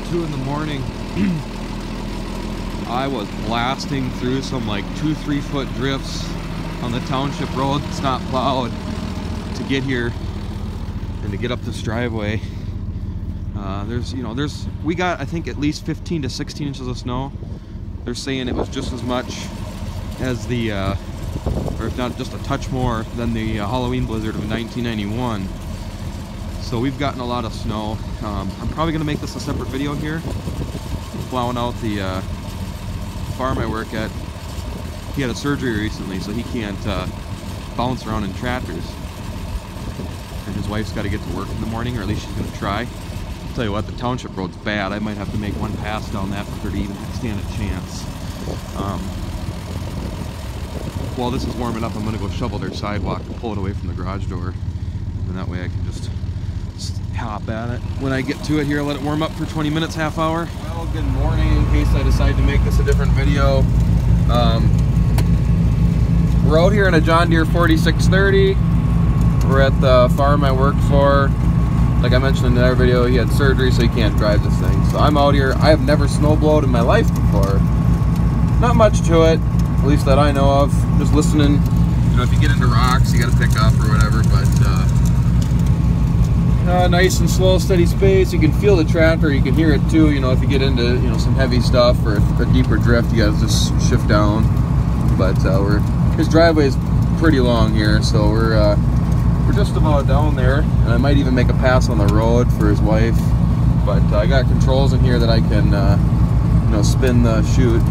2 in the morning. I was blasting through some like 2-3 foot drifts on the township road that's not plowed to get here and to get up this driveway. We got, I think, at least 15 to 16 inches of snow. They're saying it was just as much as the, or if not just a touch more than the Halloween blizzard of 1991. So we've gotten a lot of snow. I'm probably going to make this a separate video here. Plowing out the farm I work at. He had a surgery recently, so he can't bounce around in tractors. And his wife's got to get to work in the morning, or at least she's going to try. I'll tell you what, the township road's bad. I might have to make one pass down that for her to even stand a chance. While this is warming up, I'm going to go shovel their sidewalk and pull it away from the garage door. And that way I can just hop at it. When I get to it here, I'll let it warm up for 20 minutes, half hour. Well, good morning, in case I decide to make this a different video. We're out here in a John Deere 4630. We're at the farm I work for. Like I mentioned in another video, he had surgery, so he can't drive this thing. So I'm out here. I have never snowblowed in my life before. Not much to it, at least that I know of. Just listening. You know, if you get into rocks, you got to pick up or whatever. But nice and slow, steady space. You can feel the tractor. You can hear it too. You know, if you get into some heavy stuff or a deeper drift, you got to just shift down. But his driveway is pretty long here, so we're just about down there, and I might even make a pass on the road for his wife. But I got controls in here that I can, spin the chute.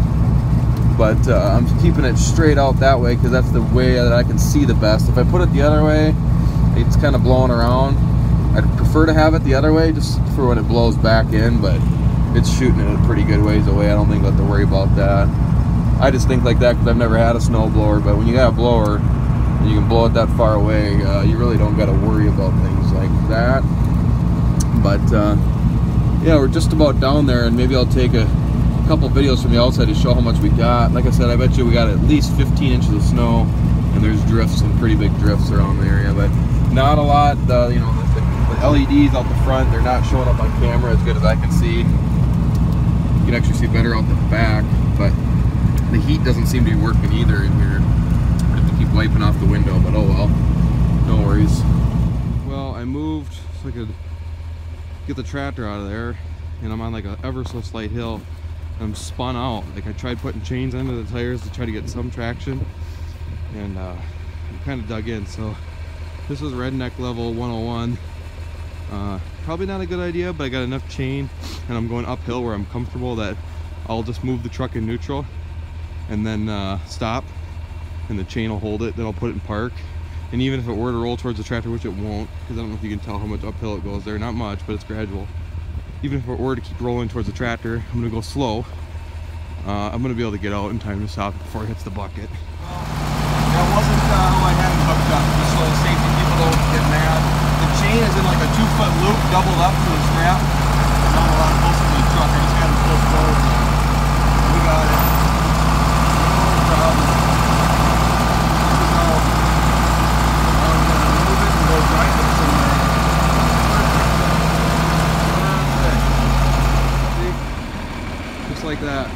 But I'm keeping it straight out that way because that's the way that I can see the best. If I put it the other way, it's kind of blowing around. I'd prefer to have it the other way just for when it blows back in, but it's shooting it a pretty good ways away. I don't think I'll have to worry about that. I just think like that because I've never had a snow blower, but when you got a blower and you can blow it that far away, you really don't got to worry about things like that. But yeah, we're just about down there, and maybe I'll take a couple videos from the outside to show how much we got. Like I said, I bet you we got at least 15 inches of snow, and there's drifts, some pretty big drifts around the area, but not a lot. The LEDs out the front, they're not showing up on camera as good as I can see. You can actually see better out the back, but the heat doesn't seem to be working either in here. I have to keep wiping off the window, but oh well, no worries. Well, I moved so I could get the tractor out of there, and I'm on like a ever so slight hill. I'm spun out. Like I tried putting chains under the tires to try to get some traction, and I'm kind of dug in. So this is redneck level 101. Probably not a good idea, but I got enough chain, and I'm going uphill where I'm comfortable that I'll just move the truck in neutral and then stop, and the chain will hold it. Then I'll put it in park, and even if it were to roll towards the tractor, which it won't, because I don't know if you can tell how much uphill it goes there. Not much, but it's gradual. Even if it were to keep rolling towards the tractor, I'm gonna go slow. I'm gonna be able to get out in time to stop it before it hits the bucket. That wasn't how I had it hooked up, just so safety people don't get mad. The chain is in like a 2-foot loop, doubled up to the strap. It's not a lot closer to the truck. I just had it pulled forward. We got it. No problem. This is how I'm gonna move it and go drive it somewhere. Just like that.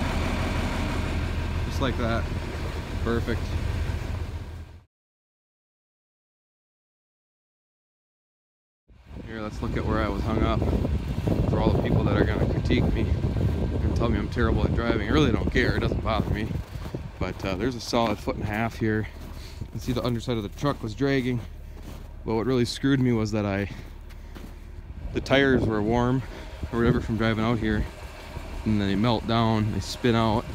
Just like that. Perfect. Here, let's look at where I was hung up. For all the people that are going to critique me and tell me I'm terrible at driving. I really don't care. It doesn't bother me. But there's a solid 1.5 feet here. You can see the underside of the truck was dragging. But what really screwed me was that the tires were warm or whatever from driving out here. And then they melt down, they spin out,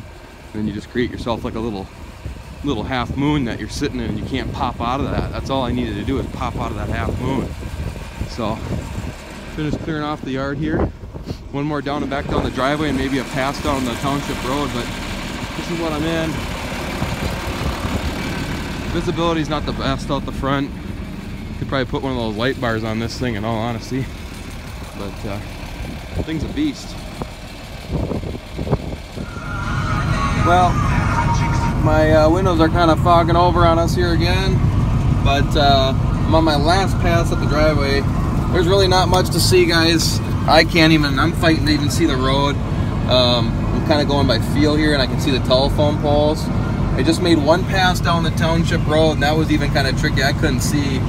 and then you just create yourself like a little half moon that you're sitting in, and you can't pop out of that. That's all I needed to do is pop out of that half moon. So finished clearing off the yard here. One more down and back down the driveway, and maybe a pass down the township road, but this is what I'm in. Visibility's not the best out the front. Could probably put one of those light bars on this thing in all honesty, but the thing's a beast. Well, my windows are kind of fogging over on us here again, but I'm on my last pass at the driveway. There's really not much to see, guys. I can't even, I'm fighting to even see the road. I'm kind of going by feel here, and I can see the telephone poles. I just made one pass down the township road, and that was even kind of tricky. I couldn't see.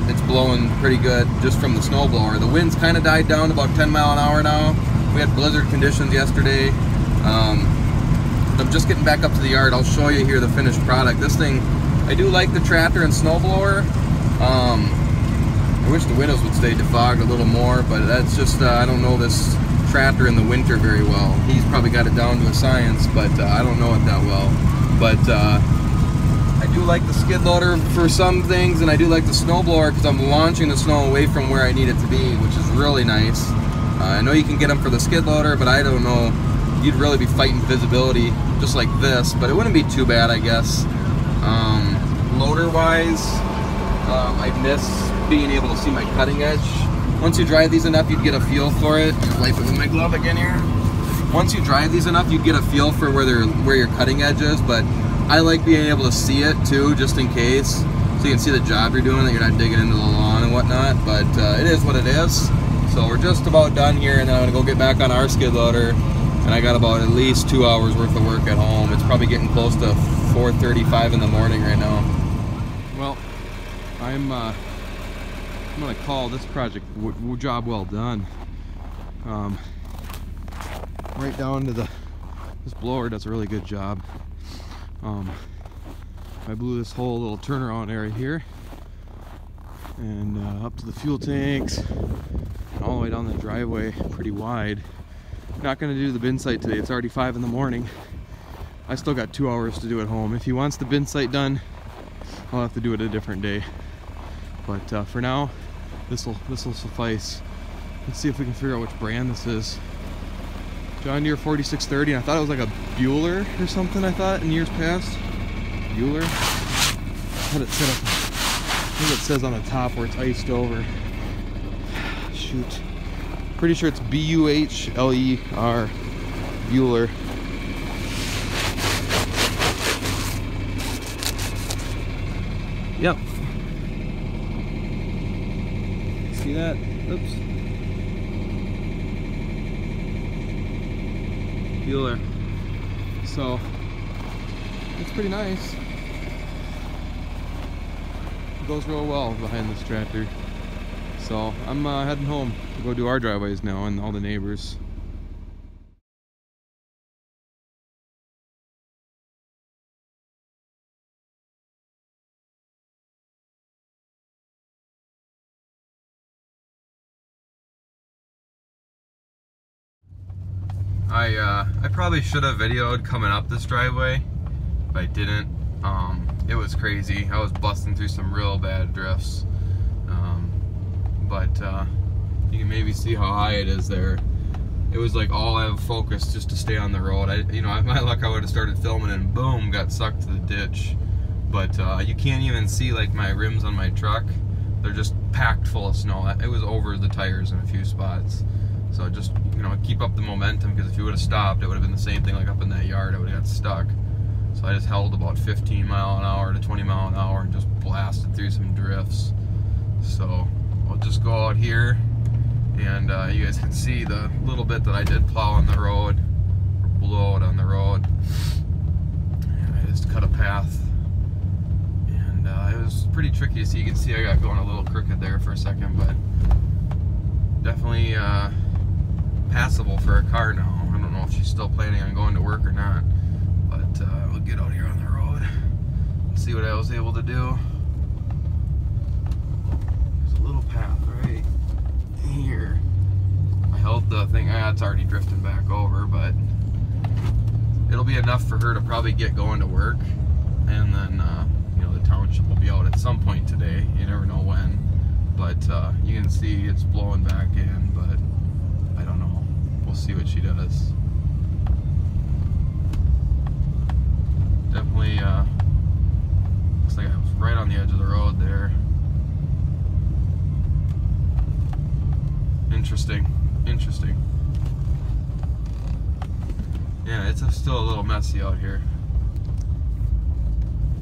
It's blowing pretty good just from the snowblower. The wind's kind of died down to about 10 mile an hour now. We had blizzard conditions yesterday. I'm just getting back up to the yard. I'll show you here the finished product. This thing, I do like the tractor and snowblower. I wish the windows would stay defogged a little more, but that's just, I don't know this tractor in the winter very well. He's probably got it down to a science, but I don't know it that well. But I do like the skid loader for some things, and I do like the snowblower because I'm launching the snow away from where I need it to be, which is really nice. I know you can get them for the skid loader, but I don't know. You'd really be fighting visibility just like this, but it wouldn't be too bad, I guess. Loader-wise, I miss being able to see my cutting edge. Once you drive these enough, you'd get a feel for it. Wipe it with my glove again here. Once you drive these enough, you'd get a feel for where your cutting edge is, but I like being able to see it too, just in case, so you can see the job you're doing, that you're not digging into the lawn and whatnot. But it is what it is. So we're just about done here, and then I'm gonna go get back on our skid loader, and I got about at least 2 hours worth of work at home. It's probably getting close to 4:35 in the morning right now. Well, I'm gonna call this project job well done. Right down to this blower does a really good job. I blew this whole little turnaround area here, and up to the fuel tanks, and all the way down the driveway, pretty wide. Not gonna do the bin site today. It's already 5 in the morning. I still got 2 hours to do at home. If he wants the bin site done, I'll have to do it a different day. But for now, this will suffice. Let's see if we can figure out which brand this is. John Deere 4630. And I thought it was like a Bueller or something. I thought in years past. Bueller. Had it set up. I think it says on the top where it's iced over. Shoot. Pretty sure it's B-U-H-L-E-R. Bueller. Yep. See that? Oops. Bueller. So it's pretty nice. It goes real well behind this tractor. So I'm heading home to go do our driveways now and all the neighbors. I probably should have videoed coming up this driveway, but I didn't. It was crazy. I was busting through some real bad drifts. But you can maybe see how high it is there. It was like all I have focused just to stay on the road. You know, my luck, I would have started filming and boom, got sucked to the ditch. But you can't even see like my rims on my truck. They're just packed full of snow. It was over the tires in a few spots. So just, you know, keep up the momentum, because if you would have stopped, it would have been the same thing like up in that yard. I would have got stuck. So I just held about 15 mile an hour to 20 mile an hour and just blasted through some drifts. So I'll just go out here, and you guys can see the little bit that I did plow on the road, or blow out on the road. And I just cut a path, and it was pretty tricky to see. You can see I got going a little crooked there for a second, but definitely passable for a car now. I don't know if she's still planning on going to work or not, but we'll get out here on the road and see what I was able to do. There's a little path right here. I held the thing. It's already drifting back over, but it'll be enough for her to probably get going to work, and then you know, the township will be out at some point today. You never know when, but you can see it's blowing back in, but I don't know. We'll see what she does. Definitely looks like I was right on the edge of the road there. Interesting. Yeah, it's still a little messy out here.